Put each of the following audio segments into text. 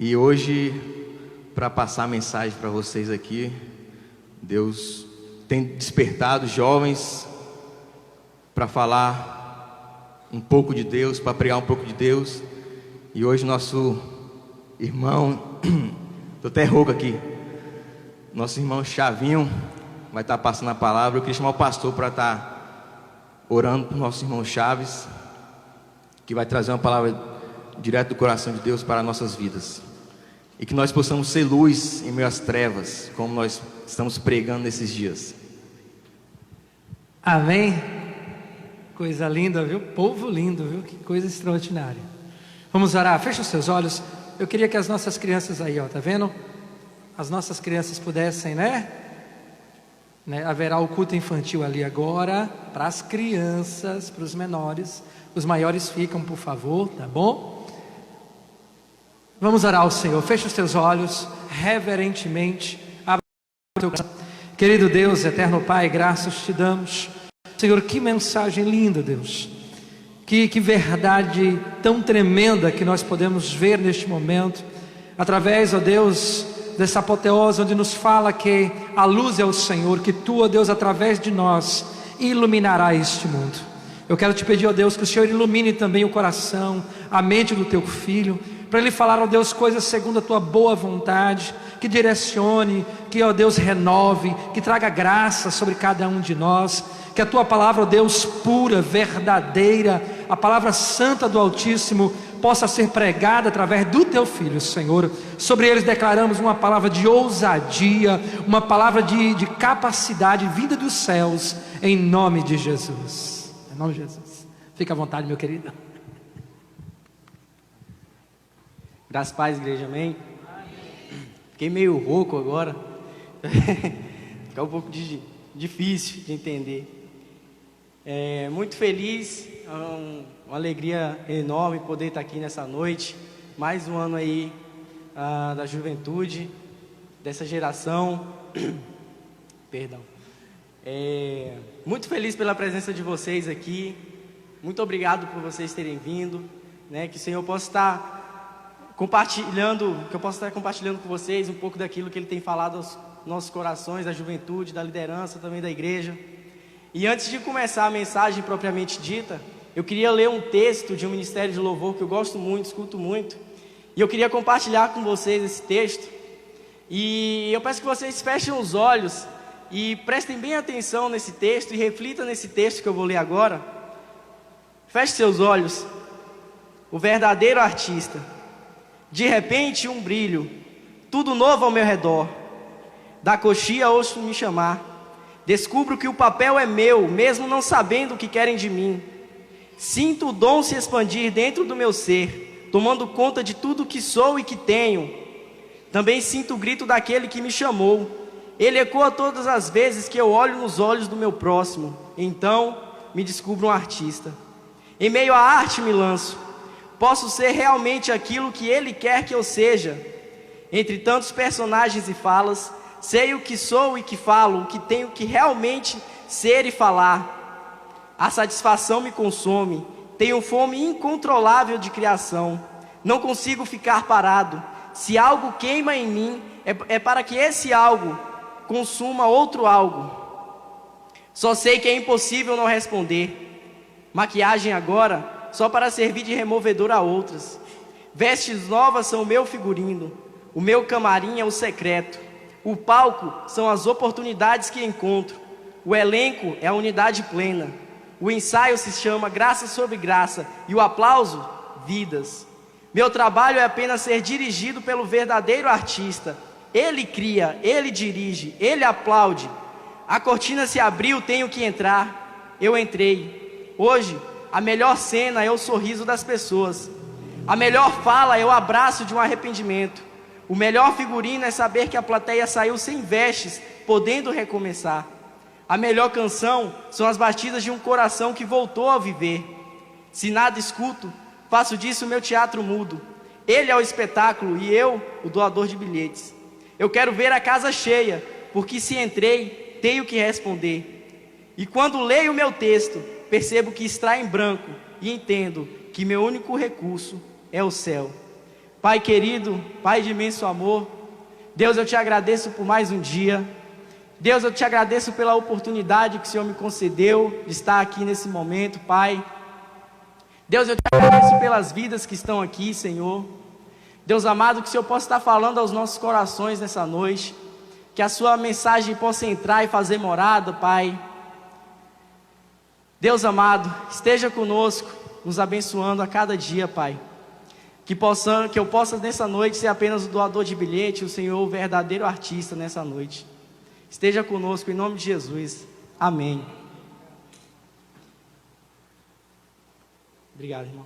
E hoje, para passar a mensagem para vocês aqui, Deus tem despertado jovens para falar um pouco de Deus, para pregar um pouco de Deus. E hoje nosso irmão, estou até rouco aqui, nosso irmão Chavinho vai estar passando a palavra. Eu queria chamar o pastor para estar orando para o nosso irmão Chaves, que vai trazer uma palavra direto do coração de Deus para nossas vidas. E que nós possamos ser luz em meio às trevas, como nós estamos pregando nesses dias. Amém? Coisa linda, viu? Povo lindo, viu? Que coisa extraordinária. Vamos orar, fecha os seus olhos. Eu queria que as nossas crianças aí, ó, tá vendo? As nossas crianças pudessem, né? Haverá o culto infantil ali agora, para as crianças, para os menores. Os maiores ficam, por favor, tá bom? Vamos orar ao Senhor, fecha os teus olhos, reverentemente, abre o teu coração. Querido Deus, eterno Pai, graças te damos. Senhor, que mensagem linda, Deus. Que verdade tão tremenda que nós podemos ver neste momento. Através, ó Deus, dessa apoteose onde nos fala que a luz é o Senhor, que tu, ó Deus, através de nós, iluminará este mundo. Eu quero te pedir, ó Deus, que o Senhor ilumine também o coração, a mente do teu filho, para ele falar, ó Deus, coisas segundo a tua boa vontade, que direcione, que, ó Deus, renove, que traga graça sobre cada um de nós, que a tua palavra, ó Deus, pura, verdadeira, a palavra santa do Altíssimo, possa ser pregada através do teu filho, Senhor. Sobre eles declaramos uma palavra de ousadia, uma palavra de capacidade vinda dos céus, em nome de Jesus. Em nome de Jesus. Fica à vontade, meu querido. Graças a paz, igreja, amém? Fiquei meio rouco agora. Fica um pouco difícil de entender. Muito feliz, uma alegria enorme poder estar aqui nessa noite. Mais um ano aí da juventude, dessa geração. Perdão. Muito feliz pela presença de vocês aqui. Muito obrigado por vocês terem vindo, né? Que o Senhor possa estar compartilhando, que eu possa estar compartilhando com vocês um pouco daquilo que Ele tem falado aos nossos corações, da juventude, da liderança, também da igreja. E antes de começar a mensagem propriamente dita, eu queria ler um texto de um ministério de louvor que eu gosto muito, escuto muito, e eu queria compartilhar com vocês esse texto. E eu peço que vocês fechem os olhos e prestem bem atenção nesse texto e reflitam nesse texto que eu vou ler agora. Feche seus olhos. O verdadeiro artista. De repente um brilho, tudo novo ao meu redor. Da coxia ouço me chamar. Descubro que o papel é meu, mesmo não sabendo o que querem de mim. Sinto o dom se expandir dentro do meu ser, tomando conta de tudo que sou e que tenho. Também sinto o grito daquele que me chamou. Ele ecoa todas as vezes que eu olho nos olhos do meu próximo. Então me descubro um artista. Em meio à arte me lanço. Posso ser realmente aquilo que Ele quer que eu seja. Entre tantos personagens e falas, sei o que sou e que falo, o que tenho que realmente ser e falar. A satisfação me consome, tenho fome incontrolável de criação. Não consigo ficar parado. Se algo queima em mim, é para que esse algo consuma outro algo. Só sei que é impossível não responder. Maquiagem agora, só para servir de removedor a outras. Vestes novas são o meu figurino. O meu camarim é o secreto. O palco são as oportunidades que encontro. O elenco é a unidade plena. O ensaio se chama graça sobre graça. E o aplauso, vidas. Meu trabalho é apenas ser dirigido pelo verdadeiro artista. Ele cria, ele dirige, ele aplaude. A cortina se abriu, tenho que entrar. Eu entrei. Hoje, a melhor cena é o sorriso das pessoas. A melhor fala é o abraço de um arrependimento. O melhor figurino é saber que a plateia saiu sem vestes, podendo recomeçar. A melhor canção são as batidas de um coração que voltou a viver. Se nada escuto, faço disso meu teatro mudo. Ele é o espetáculo e eu, o doador de bilhetes. Eu quero ver a casa cheia, porque se entrei, tenho que responder. E quando leio o meu texto, percebo que está em branco e entendo que meu único recurso é o céu. Pai querido, Pai de imenso amor, Deus, eu te agradeço por mais um dia. Deus, eu te agradeço pela oportunidade que o Senhor me concedeu de estar aqui nesse momento, Pai. Deus, eu te agradeço pelas vidas que estão aqui, Senhor. Deus amado, que o Senhor possa estar falando aos nossos corações nessa noite, que a sua mensagem possa entrar e fazer morada, Pai. Deus amado, esteja conosco, nos abençoando a cada dia, Pai. Que eu possa nessa noite ser apenas o doador de bilhete, o Senhor o verdadeiro artista nessa noite. Esteja conosco em nome de Jesus. Amém. Obrigado, irmão.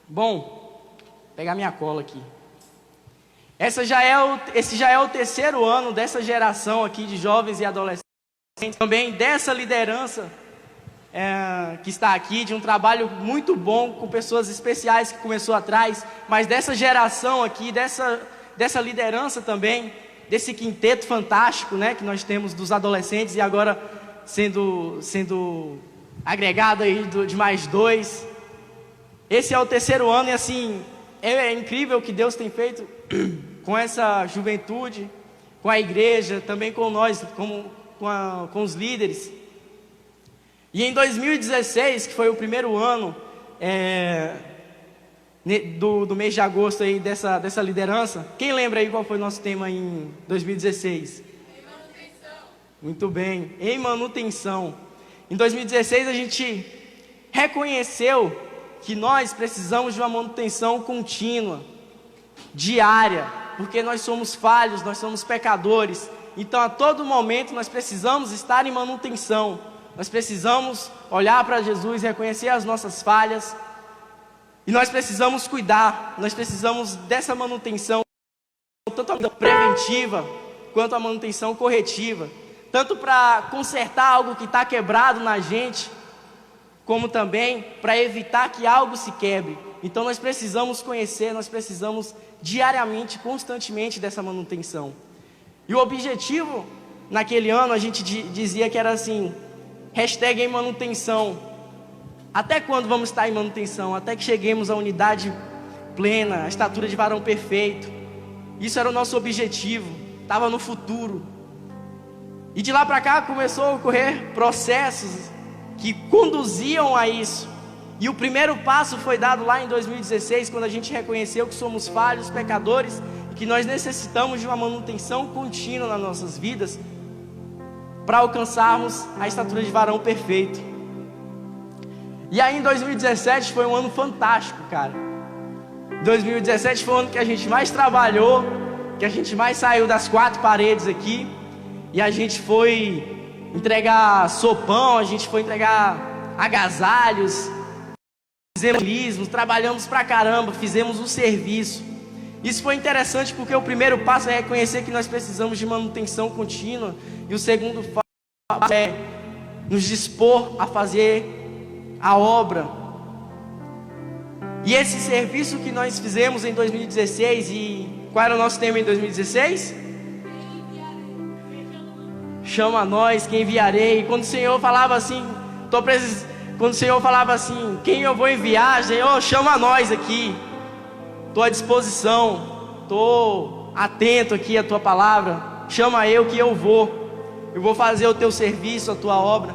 Bom, vou pegar minha cola aqui. Esse já é o terceiro ano dessa geração aqui de jovens e adolescentes, também dessa liderança que está aqui, de um trabalho muito bom com pessoas especiais que começou atrás, mas dessa geração aqui, dessa liderança também, desse quinteto fantástico, né, que nós temos dos adolescentes e agora sendo agregado aí de mais 2. Esse é o terceiro ano e assim, é incrível o que Deus tem feito com essa juventude, com a igreja, também com nós, com os líderes. E em 2016, que foi o primeiro ano do mês de agosto aí dessa liderança, quem lembra aí qual foi o nosso tema em 2016? Em manutenção. Muito bem, em manutenção. Em 2016 a gente reconheceu que nós precisamos de uma manutenção contínua, diária, porque nós somos falhos, nós somos pecadores. Então a todo momento nós precisamos estar em manutenção. Nós precisamos olhar para Jesus, reconhecer as nossas falhas. E nós precisamos cuidar, nós precisamos dessa manutenção, tanto a preventiva, quanto a manutenção corretiva. Tanto para consertar algo que está quebrado na gente, como também para evitar que algo se quebre. Então nós precisamos conhecer, nós precisamos diariamente, constantemente dessa manutenção. E o objetivo, naquele ano, a gente dizia que era assim, #em manutenção. Até quando vamos estar em manutenção? Até que cheguemos à unidade plena, à estatura de varão perfeito. Isso era o nosso objetivo, estava no futuro. E de lá para cá começou a ocorrer processos que conduziam a isso. E o primeiro passo foi dado lá em 2016, quando a gente reconheceu que somos falhos, pecadores, e que nós necessitamos de uma manutenção contínua nas nossas vidas, para alcançarmos a estatura de varão perfeito. E aí em 2017 foi um ano fantástico, cara. 2017 foi o ano que a gente mais trabalhou, que a gente mais saiu das 4 paredes aqui, e a gente foi entregar sopão, a gente foi entregar agasalhos, fizemos, trabalhamos pra caramba, fizemos um serviço. Isso foi interessante porque o primeiro passo é reconhecer que nós precisamos de manutenção contínua, e o segundo passo é nos dispor a fazer a obra. E esse serviço que nós fizemos em 2016, e qual era o nosso tema em 2016? Chama a nós, quem enviarei. Quando o Senhor falava assim, quando o Senhor falava assim, quem eu vou enviar, Senhor, chama a nós aqui. Estou à disposição, estou atento aqui à tua palavra. Chama eu que eu vou fazer o teu serviço, a tua obra.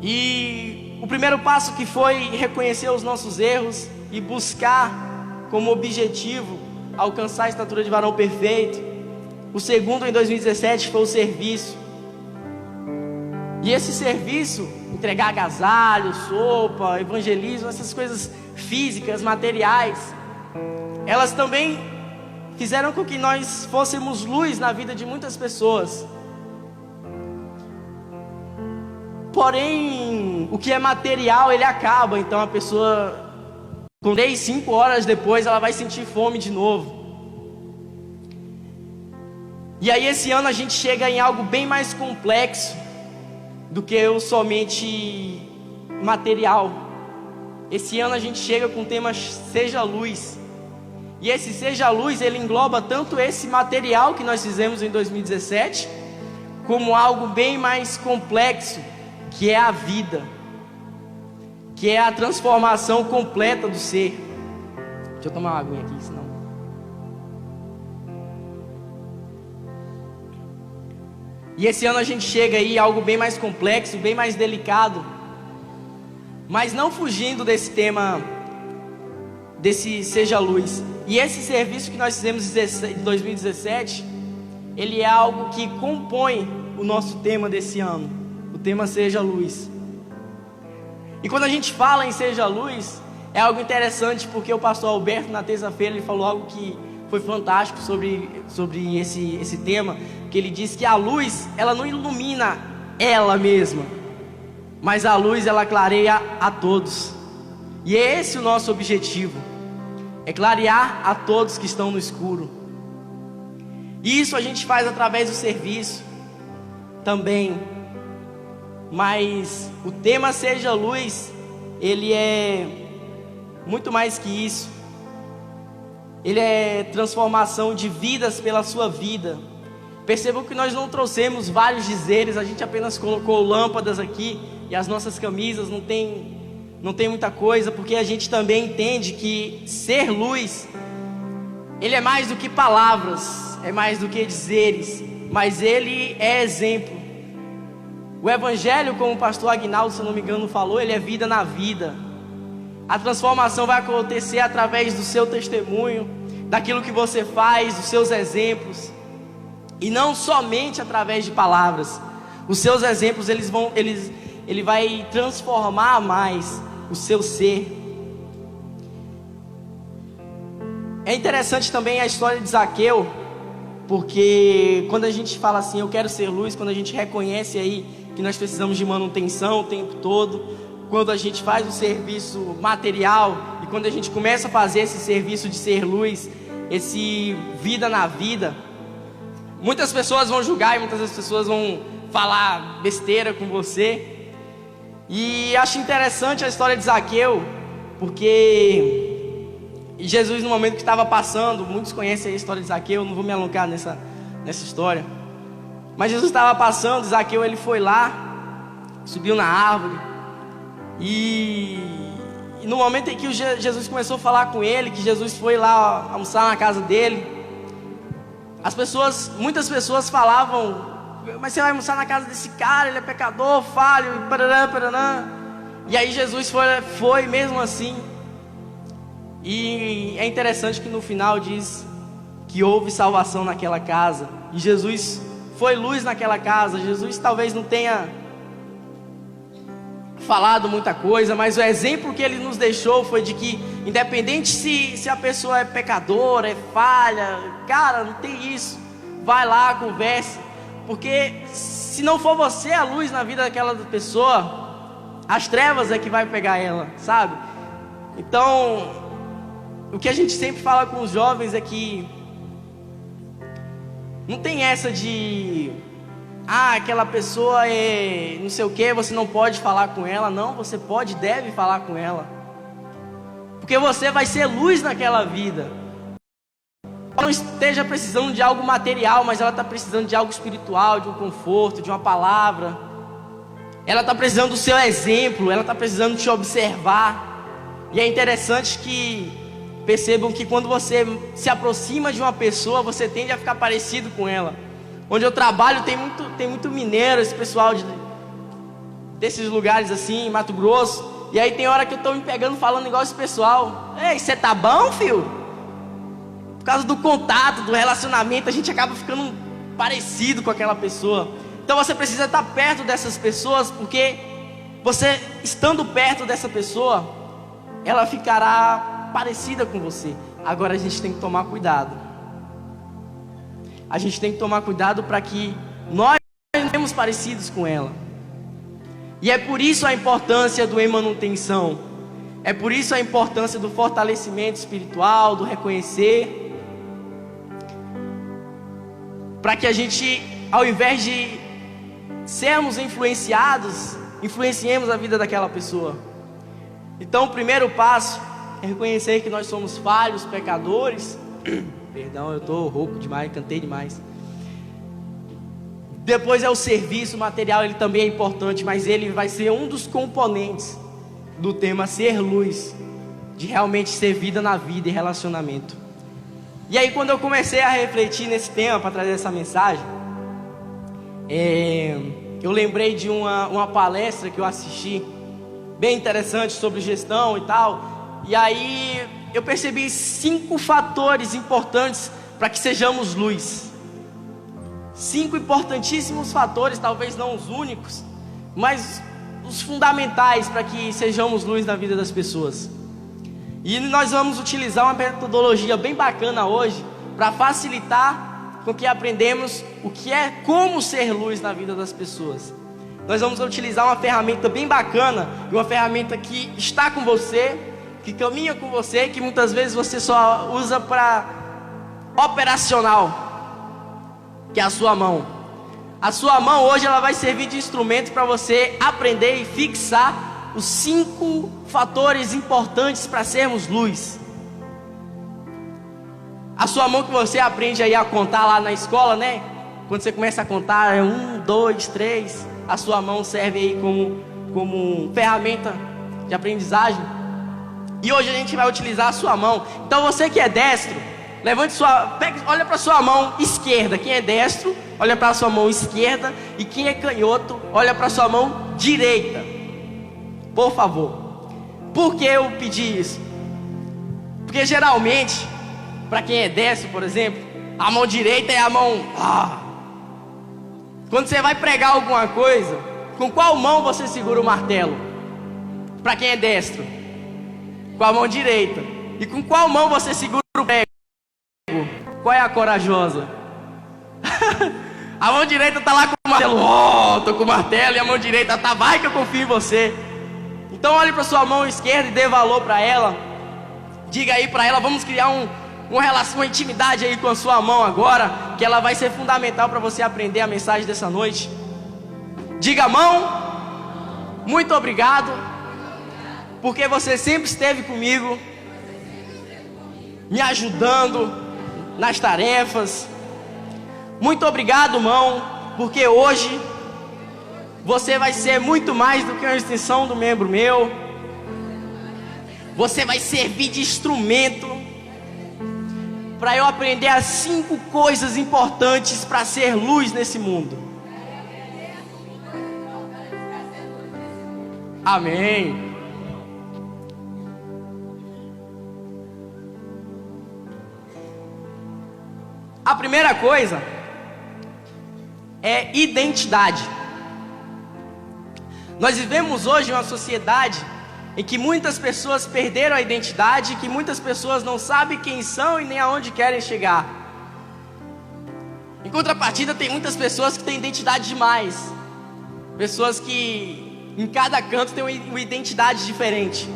E o primeiro passo que foi reconhecer os nossos erros e buscar como objetivo alcançar a estatura de varão perfeito. O segundo, em 2017, foi o serviço. E esse serviço, entregar agasalho, sopa, evangelismo, essas coisas físicas, materiais, elas também fizeram com que nós fôssemos luz na vida de muitas pessoas. Porém, o que é material, ele acaba. Então a pessoa, com 3, 5 horas depois, ela vai sentir fome de novo. E aí esse ano a gente chega em algo bem mais complexo do que o somente material. Esse ano a gente chega com o tema Seja Luz. E esse Seja Luz, ele engloba tanto esse material que nós fizemos em 2017, como algo bem mais complexo, que é a vida. que é a transformação completa do ser. Deixa eu tomar uma aguinha aqui, senão... E esse ano a gente chega aí a algo bem mais complexo, bem mais delicado, mas não fugindo desse tema, desse Seja Luz. E esse serviço que nós fizemos em 2017, ele é algo que compõe o nosso tema desse ano, o tema Seja Luz. E quando a gente fala em Seja Luz, é algo interessante, porque o pastor Alberto, na terça-feira, ele falou algo que foi fantástico sobre esse tema, que ele disse que a luz, ela não ilumina ela mesma, mas a luz, ela clareia a todos. E é esse o nosso objetivo, é clarear a todos que estão no escuro. E isso a gente faz através do serviço também. Mas o tema Seja Luz, ele é muito mais que isso. Ele é transformação de vidas pela sua vida. Percebam que nós não trouxemos vários dizeres, a gente apenas colocou lâmpadas aqui, e as nossas camisas não tem muita coisa, porque a gente também entende que ser luz, ele é mais do que palavras, é mais do que dizeres, mas ele é exemplo. O evangelho, como o pastor Aguinaldo, se eu não me engano, falou, ele é vida na vida. A transformação vai acontecer através do seu testemunho, daquilo que você faz, dos seus exemplos, e não somente através de palavras. Os seus exemplos, ele vai transformar mais o seu ser. É interessante também a história de Zaqueu, porque quando a gente fala assim, eu quero ser luz, quando a gente reconhece aí que nós precisamos de manutenção o tempo todo, quando a gente faz o serviço material, e quando a gente começa a fazer esse serviço de ser luz, esse vida na vida, muitas pessoas vão julgar e muitas pessoas vão falar besteira com você. E acho interessante a história de Zaqueu, porque Jesus, no momento que estava passando, muitos conhecem a história de Zaqueu, não vou me alongar nessa história, mas Jesus estava passando, Zaqueu, ele foi lá, subiu na árvore, e no momento em que Jesus começou a falar com ele, que Jesus foi lá almoçar na casa dele, muitas pessoas falavam, mas você vai almoçar na casa desse cara, ele é pecador, falho, parará, parará. E aí Jesus foi mesmo assim. E é interessante que no final diz que houve salvação naquela casa, e Jesus foi luz naquela casa. Jesus talvez não tenha falado muita coisa, mas o exemplo que ele nos deixou foi de que, independente se a pessoa é pecadora, é falha, cara, não tem isso, vai lá, converse, porque se não for você a luz na vida daquela pessoa, as trevas é que vai pegar ela, sabe? Então, o que a gente sempre fala com os jovens é que não tem essa de aquela pessoa é não sei o que, você não pode falar com ela. Não, você pode e deve falar com ela, porque você vai ser luz naquela vida. Ela não esteja precisando de algo material, mas ela está precisando de algo espiritual, de um conforto, de uma palavra. Ela está precisando do seu exemplo, ela está precisando te observar. E é interessante que percebam que quando você se aproxima de uma pessoa, você tende a ficar parecido com ela. Onde eu trabalho tem muito mineiro, esse pessoal desses lugares assim, Mato Grosso. E aí tem hora que eu estou me pegando falando igual esse pessoal. Ei, você tá bom, filho? Por causa do contato, do relacionamento, a gente acaba ficando parecido com aquela pessoa. Então você precisa estar perto dessas pessoas, porque você estando perto dessa pessoa, ela ficará parecida com você. Agora a gente tem que tomar cuidado. A gente tem que tomar cuidado para que nós não sejamos parecidos com ela. E é por isso a importância do em manutenção. É por isso a importância do fortalecimento espiritual, do reconhecer. Para que a gente, ao invés de sermos influenciados, influenciemos a vida daquela pessoa. Então o primeiro passo é reconhecer que nós somos falhos, pecadores. Perdão, eu estou rouco demais, cantei demais. Depois é o serviço material, ele também é importante, mas ele vai ser um dos componentes do tema ser luz, de realmente ser vida na vida e relacionamento. E aí, quando eu comecei a refletir nesse tema para trazer essa mensagem, eu lembrei de uma palestra que eu assisti, bem interessante, sobre gestão e tal. E aí eu percebi 5 fatores importantes para que sejamos luz. 5 importantíssimos fatores, talvez não os únicos, mas os fundamentais para que sejamos luz na vida das pessoas. E nós vamos utilizar uma metodologia bem bacana hoje para facilitar com que aprendemos o que é como ser luz na vida das pessoas. Nós vamos utilizar uma ferramenta bem bacana, uma ferramenta que está com você, que caminha com você, que muitas vezes você só usa para operacional, que é a sua mão. A sua mão hoje ela vai servir de instrumento para você aprender e fixar os 5 fatores importantes para sermos luz. A sua mão que você aprende aí a contar lá na escola, né? Quando você começa a contar, 1, 2, 3. A sua mão serve aí como ferramenta de aprendizagem. E hoje a gente vai utilizar a sua mão. Então você que é destro, olha para a sua mão esquerda. Quem é destro, olha para a sua mão esquerda. E quem é canhoto, olha para a sua mão direita. Por favor. Por que eu pedi isso? Porque geralmente, para quem é destro, por exemplo, a mão direita é a mão... Quando você vai pregar alguma coisa, com qual mão você segura o martelo? Para quem é destro, com a mão direita. E com qual mão você segura o prego? Qual é a corajosa? A mão direita está lá com o martelo. Tô com o martelo. E a mão direita tá, vai que eu confio em você. Então olhe para sua mão esquerda e dê valor para ela. Diga aí para ela, vamos criar uma relação, uma intimidade aí com a sua mão agora, que ela vai ser fundamental para você aprender a mensagem dessa noite. Diga, mão, muito obrigado, porque você sempre esteve comigo, me ajudando nas tarefas. Muito obrigado, mão, porque hoje você vai ser muito mais do que uma extensão do membro meu. Você vai servir de instrumento para eu aprender as 5 coisas importantes para ser luz nesse mundo. Amém. A primeira coisa é identidade. Nós vivemos hoje uma sociedade em que muitas pessoas perderam a identidade, que muitas pessoas não sabem quem são e nem aonde querem chegar. Em contrapartida, tem muitas pessoas que têm identidade demais. Pessoas que em cada canto têm uma identidade diferente.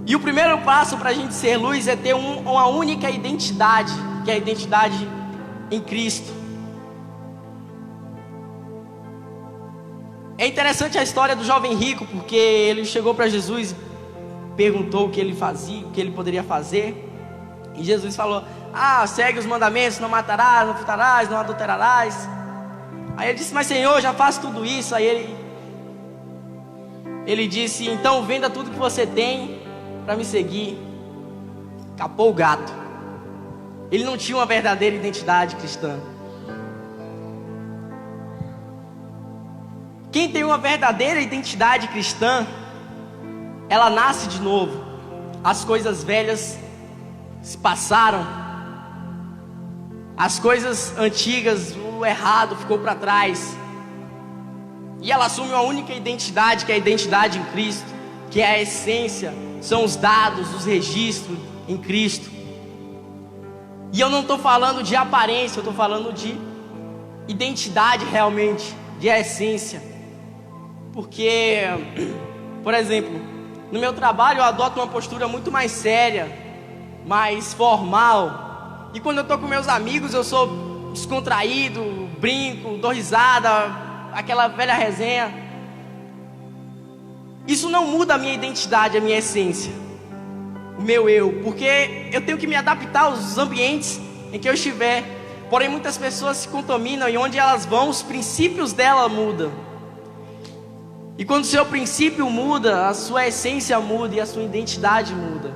E o primeiro passo para a gente ser luz é ter uma única identidade, que é a identidade em Cristo. É interessante a história do jovem rico, porque ele chegou para Jesus e perguntou o que ele fazia, o que ele poderia fazer. E Jesus falou: segue os mandamentos, não matarás, não furtarás, não adulterarás. Aí ele disse: mas Senhor, já faço tudo isso. Aí ele disse: então venda tudo que você tem para me seguir. Capou o gato. Ele não tinha uma verdadeira identidade cristã. Quem tem uma verdadeira identidade cristã, ela nasce de novo. As coisas velhas se passaram, as coisas antigas, o errado ficou para trás, e ela assume uma única identidade, que é a identidade em Cristo, que é a essência, são os dados, os registros em Cristo. E eu não estou falando de aparência, eu estou falando de identidade realmente, de essência. Porque, por exemplo, no meu trabalho eu adoto uma postura muito mais séria, mais formal. E quando eu estou com meus amigos eu sou descontraído, brinco, dou risada, aquela velha resenha. Isso não muda a minha identidade, a minha essência, o meu eu, porque eu tenho que me adaptar aos ambientes em que eu estiver. Porém muitas pessoas se contaminam e onde elas vão, os princípios dela mudam. E quando o seu princípio muda, a sua essência muda e a sua identidade muda.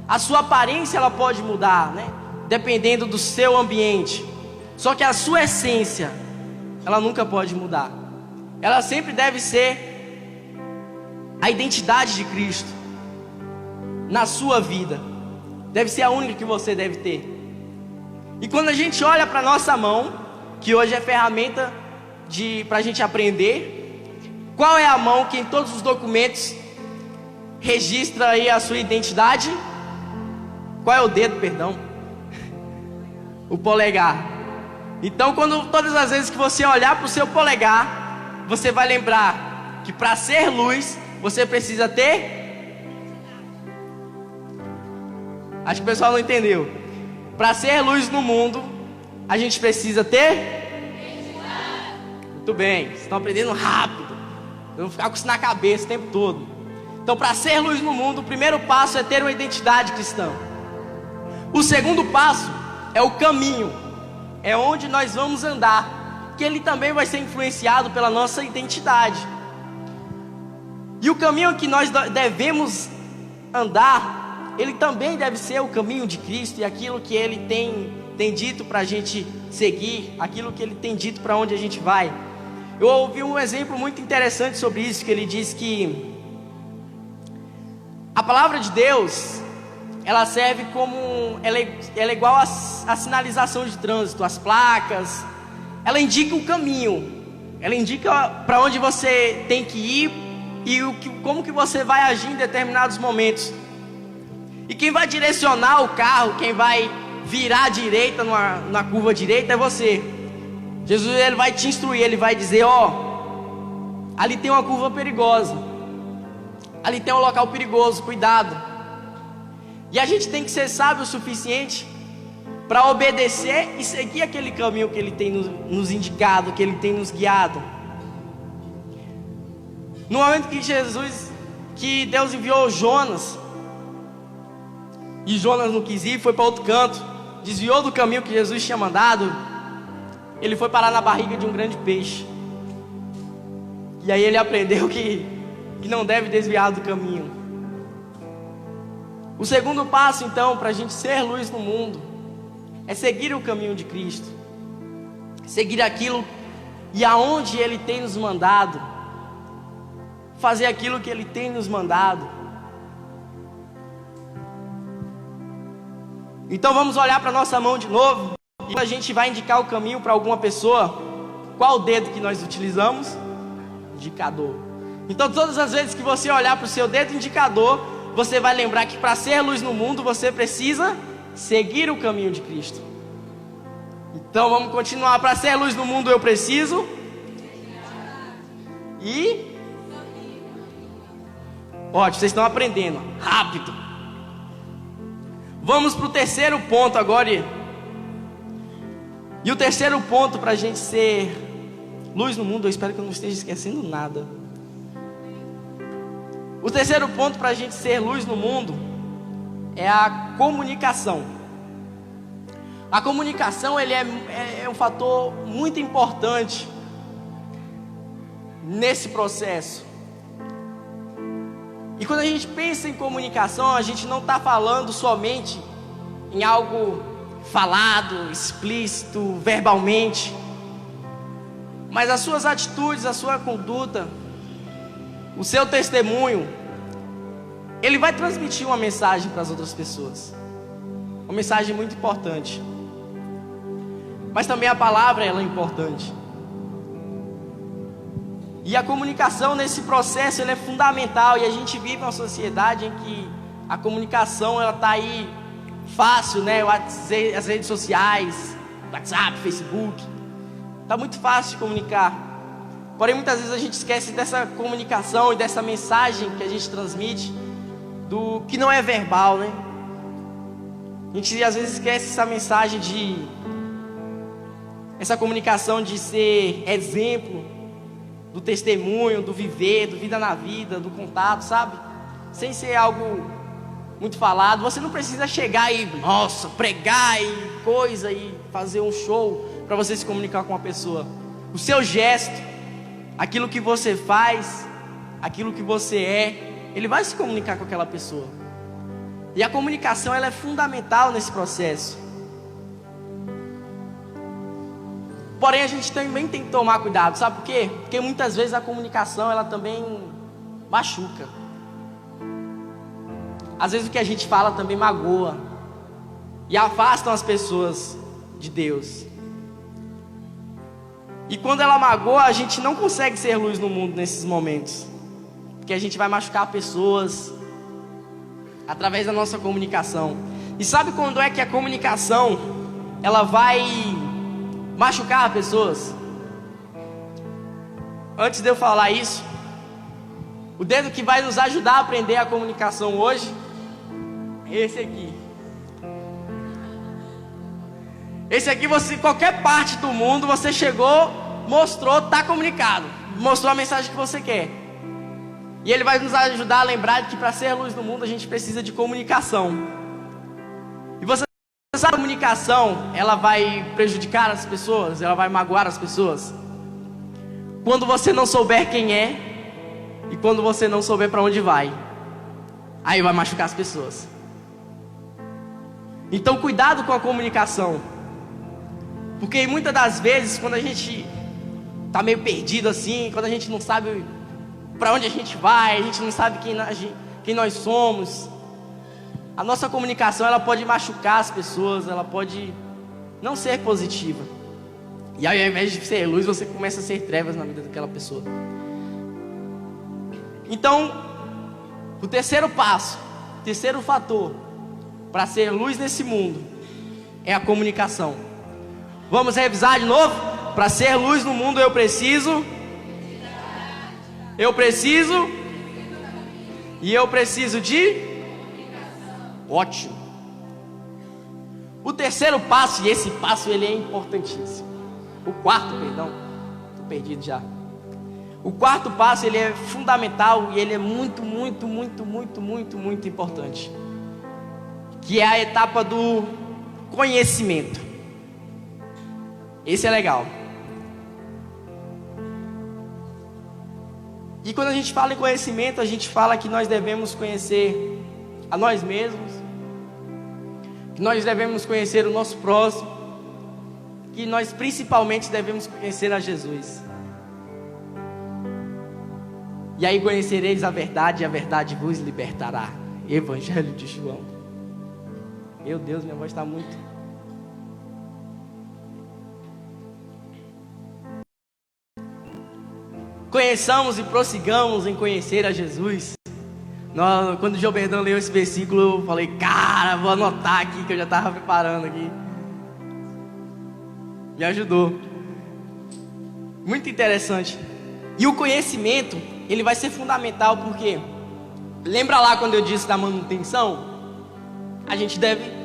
A sua aparência ela pode mudar, né? Dependendo do seu ambiente. Só que a sua essência, ela nunca pode mudar. Ela sempre deve ser a identidade de Cristo na sua vida. Deve ser a única que você deve ter. E quando a gente olha para a nossa mão, que hoje é ferramenta para a gente aprender, qual é a mão que em todos os documentos registra aí a sua identidade? Qual é o dedo, perdão? O polegar. Então, todas as vezes que você olhar para o seu polegar, você vai lembrar que para ser luz, você precisa ter... Acho que o pessoal não entendeu. Para ser luz no mundo, a gente precisa ter... Muito bem, vocês estão aprendendo rápido. Eu vou ficar com isso na cabeça o tempo todo. Então, para ser luz no mundo, o primeiro passo é ter uma identidade cristã. O segundo passo é o caminho. É onde nós vamos andar, que ele também vai ser influenciado pela nossa identidade. E o caminho que nós devemos andar, ele também deve ser o caminho de Cristo, e aquilo que ele tem dito para a gente seguir, aquilo que ele tem dito para onde a gente vai. Eu ouvi um exemplo muito interessante sobre isso, que ele diz que a palavra de Deus, ela serve como, ela é igual a sinalização de trânsito, as placas. Ela indica o caminho, ela indica para onde você tem que ir e como que você vai agir em determinados momentos. E quem vai direcionar o carro, quem vai virar à direita na curva direita é você. Jesus, ele vai te instruir, ele vai dizer, ali tem uma curva perigosa, ali tem um local perigoso, cuidado. E a gente tem que ser sábio o suficiente para obedecer e seguir aquele caminho que ele tem nos indicado, que ele tem nos guiado. No momento que Deus enviou Jonas, e Jonas não quis ir, foi para outro canto, desviou do caminho que Jesus tinha mandado, ele foi parar na barriga de um grande peixe. E aí ele aprendeu que não deve desviar do caminho. O segundo passo, então, para a gente ser luz no mundo, é seguir o caminho de Cristo, seguir aquilo e aonde Ele tem nos mandado, fazer aquilo que Ele tem nos mandado. Então vamos olhar para a nossa mão de novo, e quando a gente vai indicar o caminho para alguma pessoa, qual o dedo que nós utilizamos? Indicador. Então todas as vezes que você olhar para o seu dedo indicador, você vai lembrar que para ser luz no mundo, você precisa seguir o caminho de Cristo. Então vamos continuar. Para ser luz no mundo eu preciso Ótimo, vocês estão aprendendo rápido. Vamos para o terceiro ponto agora. E o terceiro ponto para a gente ser luz no mundo, eu espero que eu não esteja esquecendo nada. O terceiro ponto para a gente ser luz no mundo é a comunicação. A comunicação ele é um fator muito importante nesse processo. E quando a gente pensa em comunicação, a gente não está falando somente em algo falado, explícito, verbalmente, mas as suas atitudes, a sua conduta, o seu testemunho, ele vai transmitir uma mensagem para as outras pessoas, uma mensagem muito importante. Mas também a palavra ela é importante. E a comunicação nesse processo ela é fundamental. E a gente vive uma sociedade em que a comunicação ela está aí fácil, né? As redes sociais, WhatsApp, Facebook, está muito fácil de comunicar. Porém, muitas vezes a gente esquece dessa comunicação e dessa mensagem que a gente transmite, do que não é verbal, né? A gente às vezes esquece essa mensagem essa comunicação de ser exemplo, do testemunho, do viver, do vida na vida, do contato, sabe? Sem ser algo muito falado. Você não precisa chegar e, pregar e coisa e fazer um show para você se comunicar com uma pessoa. O seu gesto, aquilo que você faz, aquilo que você é, ele vai se comunicar com aquela pessoa. E a comunicação, ela é fundamental nesse processo. Porém, a gente também tem que tomar cuidado, sabe por quê? Porque muitas vezes a comunicação, ela também machuca. Às vezes o que a gente fala também magoa e afastam as pessoas de Deus. E quando ela magoa, a gente não consegue ser luz no mundo nesses momentos, porque a gente vai machucar pessoas através da nossa comunicação. E sabe quando é que a comunicação ela vai machucar pessoas? Antes de eu falar isso, o dedo que vai nos ajudar a aprender a comunicação hoje é esse aqui. Esse aqui, você, qualquer parte do mundo, você chegou, mostrou, está comunicado, mostrou a mensagem que você quer. E ele vai nos ajudar a lembrar de que para ser luz no mundo a gente precisa de comunicação. E você sabe que a comunicação, ela vai prejudicar as pessoas, ela vai magoar as pessoas quando você não souber quem é e quando você não souber para onde vai. Aí vai machucar as pessoas. Então cuidado com a comunicação, porque muitas das vezes quando a gente está meio perdido assim, quando a gente não sabe para onde a gente vai, a gente não sabe quem nós somos, a nossa comunicação ela pode machucar as pessoas, ela pode não ser positiva. E aí, ao invés de ser luz, você começa a ser trevas na vida daquela pessoa. Então, o terceiro passo, o terceiro fator para ser luz nesse mundo é a comunicação. Vamos revisar de novo? Para ser luz no mundo eu preciso de ótimo. O terceiro passo, e esse passo ele é importantíssimo. O quarto, perdão, estou perdido já. O quarto passo ele é fundamental e ele é muito importante, que é a etapa do conhecimento. Esse é legal. E quando a gente fala em conhecimento, a gente fala que nós devemos conhecer a nós mesmos, que nós devemos conhecer o nosso próximo, que nós principalmente devemos conhecer a Jesus. E aí conhecereis a verdade e a verdade vos libertará. Evangelho de João. Meu Deus, minha voz está muito... Conheçamos e prossigamos em conhecer a Jesus. Quando o Gilbertão leu esse versículo, eu falei, cara, vou anotar aqui, que eu já estava preparando aqui. Me ajudou. Muito interessante. E o conhecimento, ele vai ser fundamental, porque lembra lá quando eu disse da manutenção?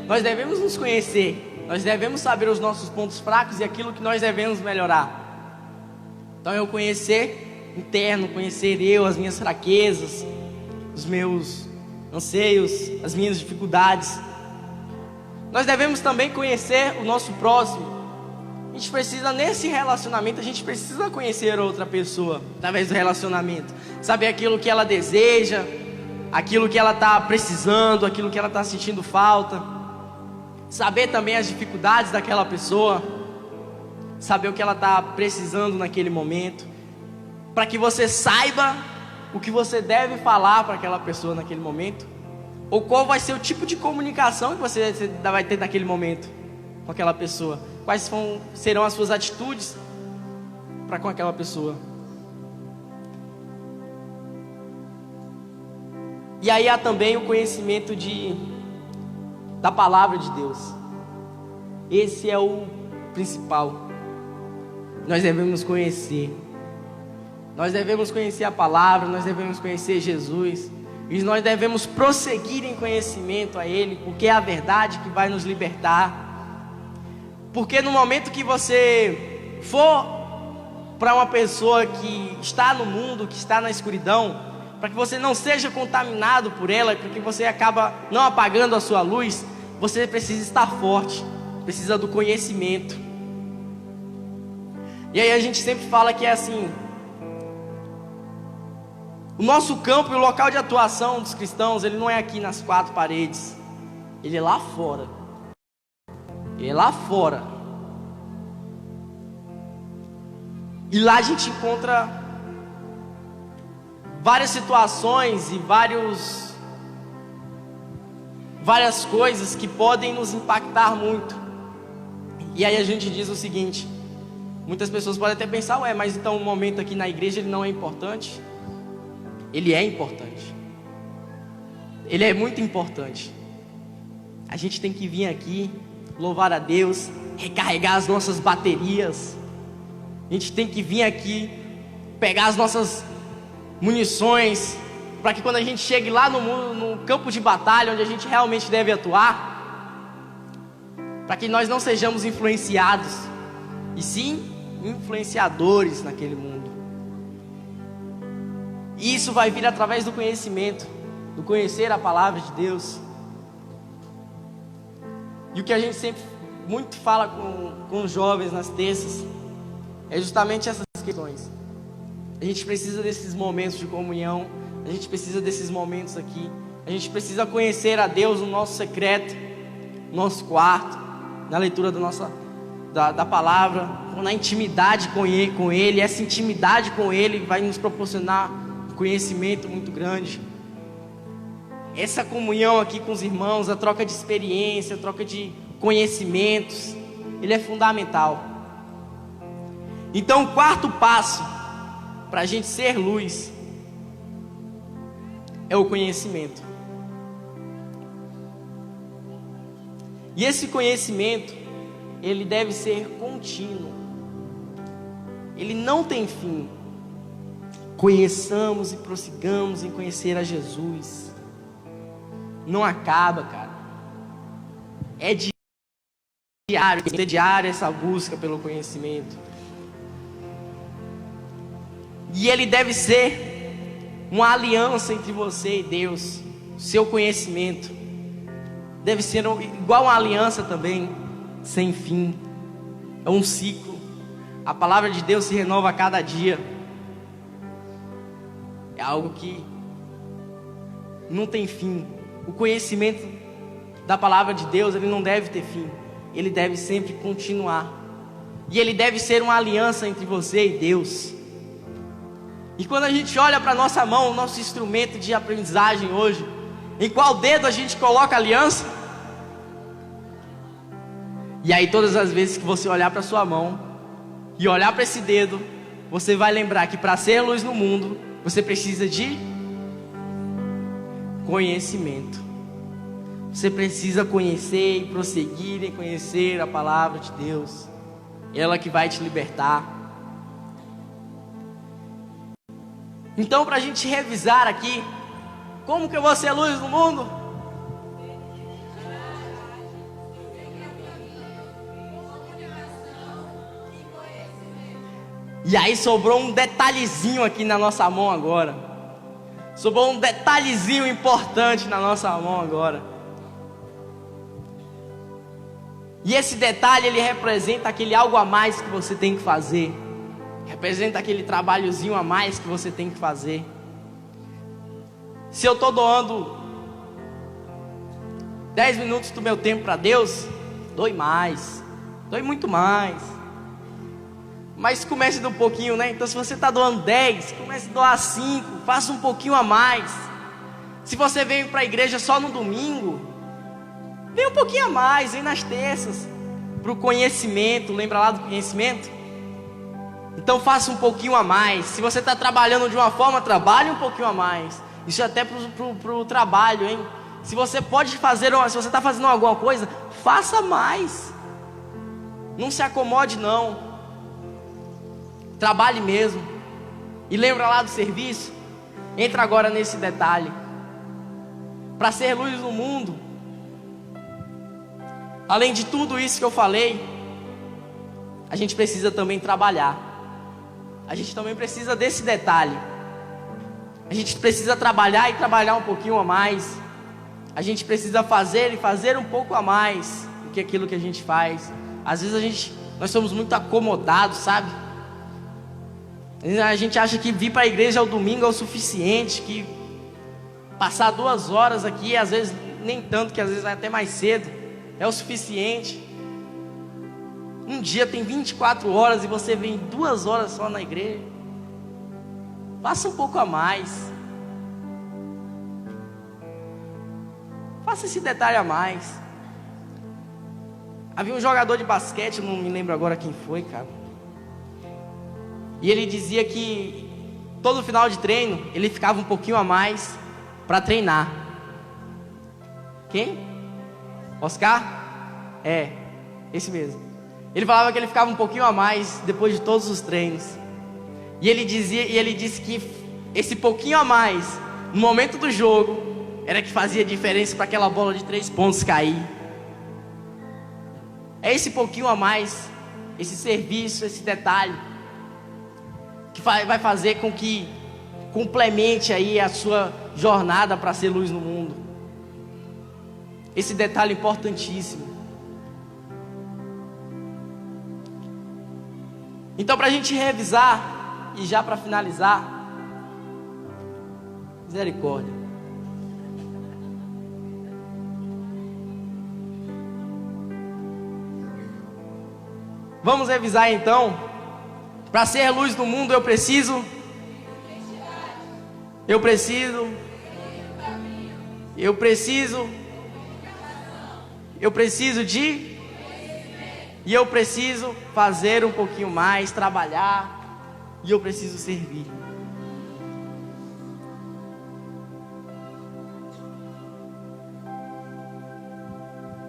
Nós devemos nos conhecer, nós devemos saber os nossos pontos fracos e aquilo que nós devemos melhorar. Então eu conhecer interno, conhecer eu, as minhas fraquezas, os meus anseios, as minhas dificuldades. Nós devemos também conhecer o nosso próximo. A gente precisa, nesse relacionamento, a gente precisa conhecer outra pessoa através do relacionamento, saber aquilo que ela deseja, aquilo que ela está precisando, aquilo que ela está sentindo falta, saber também as dificuldades daquela pessoa, saber o que ela está precisando naquele momento, para que você saiba o que você deve falar para aquela pessoa naquele momento, ou qual vai ser o tipo de comunicação que você vai ter naquele momento com aquela pessoa, quais serão as suas atitudes para com aquela pessoa. E aí há também o conhecimento da palavra de Deus. Esse é o principal. Nós devemos conhecer. Nós devemos conhecer a palavra, nós devemos conhecer Jesus. E nós devemos prosseguir em conhecimento a Ele, porque é a verdade que vai nos libertar. Porque no momento que você for para uma pessoa que está no mundo, que está na escuridão, para que você não seja contaminado por ela, para que você acaba não apagando a sua luz, você precisa estar forte, precisa do conhecimento. E aí a gente sempre fala que é assim, O nosso campo e o local de atuação dos cristãos, ele não é aqui nas quatro paredes. Ele é lá fora. Ele é lá fora. E lá a gente encontra várias situações e várias coisas que podem nos impactar muito. E aí a gente diz o seguinte: muitas pessoas podem até pensar, ué, mas então o momento aqui na igreja ele não é importante? Ele é importante. Ele é muito importante. A gente tem que vir aqui, louvar a Deus, recarregar as nossas baterias. A gente tem que vir aqui, pegar as nossas munições, para que quando a gente chegue lá no campo de batalha, onde a gente realmente deve atuar, para que nós não sejamos influenciados, e sim influenciadores naquele mundo. E isso vai vir através do conhecimento, do conhecer a palavra de Deus. E o que a gente sempre muito fala com os jovens nas terças é justamente essas questões. A gente precisa desses momentos de comunhão, a gente precisa desses momentos aqui, a gente precisa conhecer a Deus no nosso secreto, no nosso quarto, na leitura da palavra, na intimidade com Ele. Essa intimidade com Ele vai nos proporcionar um conhecimento muito grande. Essa comunhão aqui com os irmãos, a troca de experiência, a troca de conhecimentos, ele é fundamental. Então o quarto passo para a gente ser luz é o conhecimento. E esse conhecimento, ele deve ser contínuo. Ele não tem fim. Conheçamos e prossigamos em conhecer a Jesus. Não acaba, cara. É diário essa busca pelo conhecimento. E ele deve ser uma aliança entre você e Deus. Seu conhecimento deve ser igual uma aliança também, sem fim. É um ciclo. A palavra de Deus se renova a cada dia. É algo que não tem fim. O conhecimento da palavra de Deus, ele não deve ter fim. Ele deve sempre continuar. E ele deve ser uma aliança entre você e Deus. E quando a gente olha para a nossa mão, o nosso instrumento de aprendizagem hoje, em qual dedo a gente coloca a aliança? E aí todas as vezes que você olhar para a sua mão e olhar para esse dedo, você vai lembrar que para ser luz no mundo, você precisa de conhecimento. Você precisa conhecer e prosseguir em conhecer a palavra de Deus. Ela que vai te libertar. Então, para a gente revisar aqui, como que eu vou ser luz no mundo? E aí sobrou um detalhezinho aqui na nossa mão agora. Sobrou um detalhezinho importante na nossa mão agora. E esse detalhe, ele representa aquele algo a mais que você tem que fazer. Representa aquele trabalhozinho a mais que você tem que fazer. Se eu estou doando 10 minutos do meu tempo para Deus, doe mais, doe muito mais. Mas comece de um pouquinho, né? Então se você está doando 10, comece a doar 5, faça um pouquinho a mais. Se você vem para a igreja só no domingo, vem um pouquinho a mais, vem nas terças, para o conhecimento, lembra lá do conhecimento? Então faça um pouquinho a mais. Se você está trabalhando de uma forma, trabalhe um pouquinho a mais. Isso é até para o trabalho, hein? Se você pode fazer, se você está fazendo alguma coisa, faça mais. Não se acomode não. Trabalhe mesmo. E lembra lá do serviço? Entra agora nesse detalhe. Para ser luz no mundo, além de tudo isso que eu falei, a gente precisa também trabalhar. A gente também precisa desse detalhe. A gente precisa trabalhar e trabalhar um pouquinho a mais. A gente precisa fazer e fazer um pouco a mais do que aquilo que a gente faz. Às vezes nós somos muito acomodados, sabe? A gente acha que vir para a igreja ao domingo é o suficiente, que passar 2 horas aqui, às vezes nem tanto, que às vezes vai até mais cedo, é o suficiente. Um dia tem 24 horas e você vem 2 horas só na igreja. Faça um pouco a mais. Faça esse detalhe a mais. Havia um jogador de basquete, não me lembro agora quem foi, cara. E ele dizia que todo final de treino ele ficava um pouquinho a mais para treinar. Quem? Oscar? É, esse mesmo. Ele falava que ele ficava um pouquinho a mais depois de todos os treinos. E ele disse que esse pouquinho a mais no momento do jogo era que fazia diferença para aquela bola de 3 pontos cair. É esse pouquinho a mais, esse serviço, esse detalhe que vai fazer com que complemente aí a sua jornada para ser luz no mundo. Esse detalhe importantíssimo. Então, para a gente revisar e já para finalizar, misericórdia. Vamos revisar então. Para ser luz no mundo eu preciso de e eu preciso fazer um pouquinho mais, trabalhar, e eu preciso servir.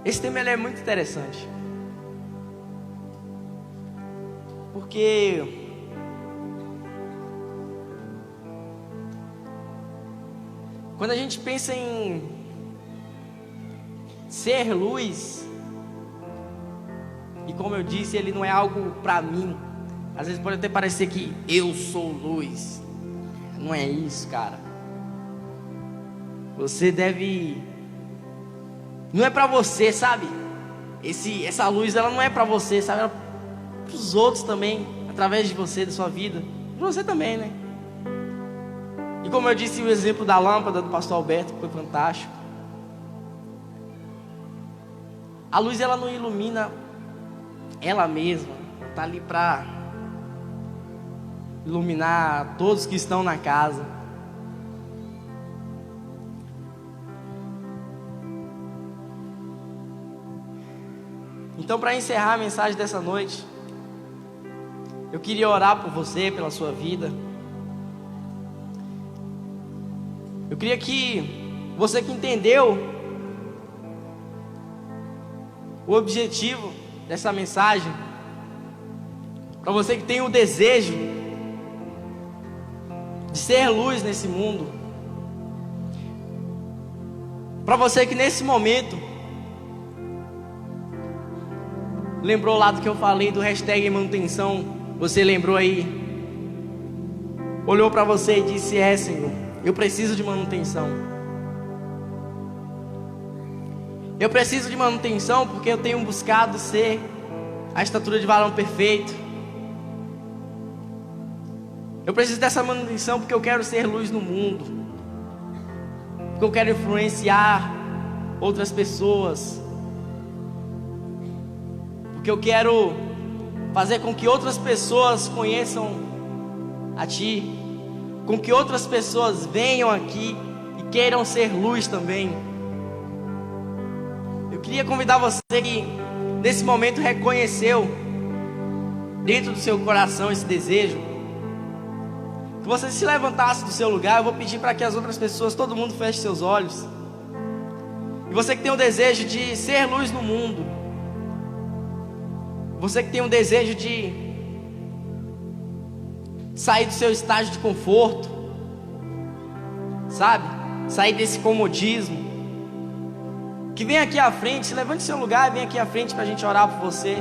Esse tema ele é muito interessante. Porque quando a gente pensa em ser luz, e como eu disse, ele não é algo para mim. Às vezes pode até parecer que eu sou luz. Não é isso, cara. Você deve... Não é para você, sabe? Essa luz, ela não é para você, sabe? Ela é para os outros também, através de você, da sua vida. Para você também, né? E como eu disse, o exemplo da lâmpada do pastor Alberto, que foi fantástico. A luz, ela não ilumina ela mesma, está ali para iluminar todos que estão na casa. Então, para encerrar a mensagem dessa noite, eu queria orar por você, pela sua vida. Eu queria que você que entendeu o objetivo dessa mensagem, para você que tem o desejo de ser luz nesse mundo, para você que nesse momento lembrou lá do que eu falei do hashtag manutenção, você lembrou aí, olhou para você e disse: é, Senhor, eu preciso de manutenção. Eu preciso de manutenção porque eu tenho buscado ser a estatura de varão perfeito. Eu preciso dessa manutenção porque eu quero ser luz no mundo, porque eu quero influenciar outras pessoas, porque eu quero fazer com que outras pessoas conheçam a Ti, com que outras pessoas venham aqui e queiram ser luz também. Eu queria convidar você que nesse momento reconheceu dentro do seu coração esse desejo, que você se levantasse do seu lugar. Eu vou pedir para que as outras pessoas, todo mundo feche seus olhos. E você que tem o desejo de ser luz no mundo, você que tem um desejo de sair do seu estágio de conforto, sabe? Sair desse comodismo, que vem aqui à frente, se levante do seu lugar e vem aqui à frente para a gente orar por você.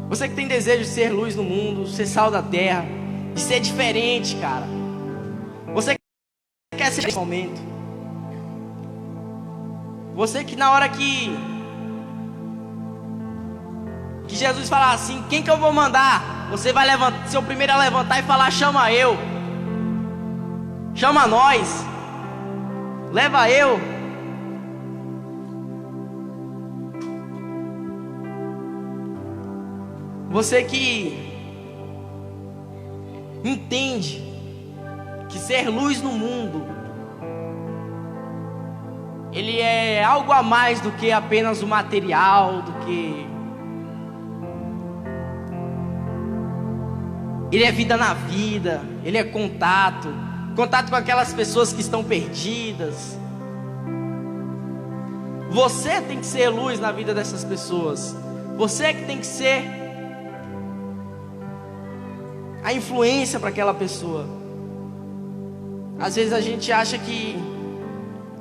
Você que tem desejo de ser luz no mundo, ser sal da terra, de ser diferente, cara. Você que quer ser nesse momento. Você que na hora que Que Jesus fala assim: quem que eu vou mandar? Você vai ser o primeiro a levantar e falar: chama eu, chama nós, leva eu. Você que entende que ser luz no mundo, ele é algo a mais do que apenas o material, do que ele é vida na vida, ele é contato com aquelas pessoas que estão perdidas. Você tem que ser luz na vida dessas pessoas. Você que tem que ser a influência para aquela pessoa. Às vezes a gente acha que,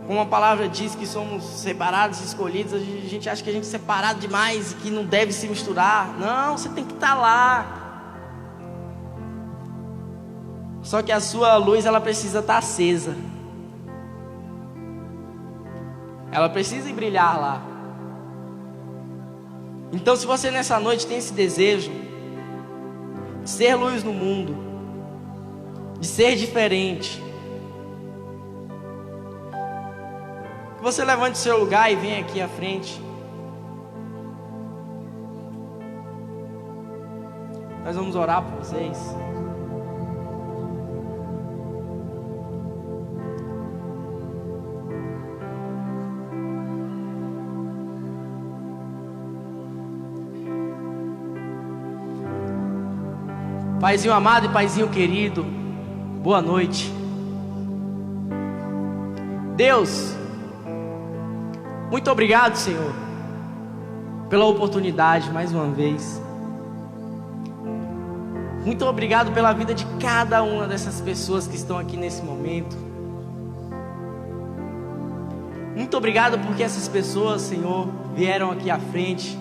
como a palavra diz, que somos separados, escolhidos, a gente acha que a gente é separado demais e que não deve se misturar. Não, você tem que estar lá. Só que a sua luz, ela precisa estar acesa. Ela precisa brilhar lá. Então, se você nessa noite tem esse desejo de ser luz no mundo, de ser diferente, que você levante o seu lugar e venha aqui à frente. Nós vamos orar por vocês. Paizinho amado e Paizinho querido, boa noite. Deus, muito obrigado, Senhor, pela oportunidade mais uma vez. Muito obrigado pela vida de cada uma dessas pessoas que estão aqui nesse momento. Muito obrigado porque essas pessoas, Senhor, vieram aqui à frente.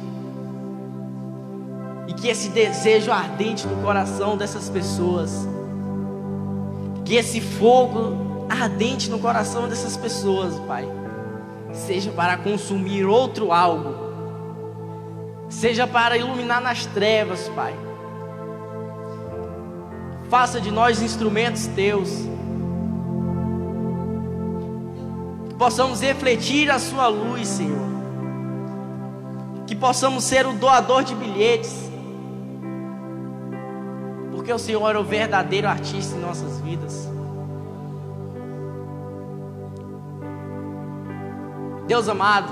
E que esse desejo ardente no coração dessas pessoas, que esse fogo ardente no coração dessas pessoas, Pai, seja para consumir outro algo, seja para iluminar nas trevas, Pai. Faça de nós instrumentos Teus, que possamos refletir a Sua luz, Senhor, que possamos ser o doador de bilhetes, porque o Senhor é o verdadeiro artista em nossas vidas. Deus amado,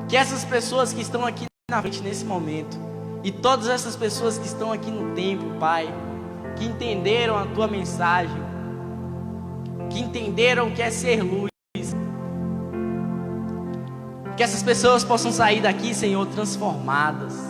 que essas pessoas que estão aqui na frente nesse momento, e todas essas pessoas que estão aqui no templo, Pai, que entenderam a Tua mensagem, que entenderam o que é ser luz, que essas pessoas possam sair daqui, Senhor, transformadas,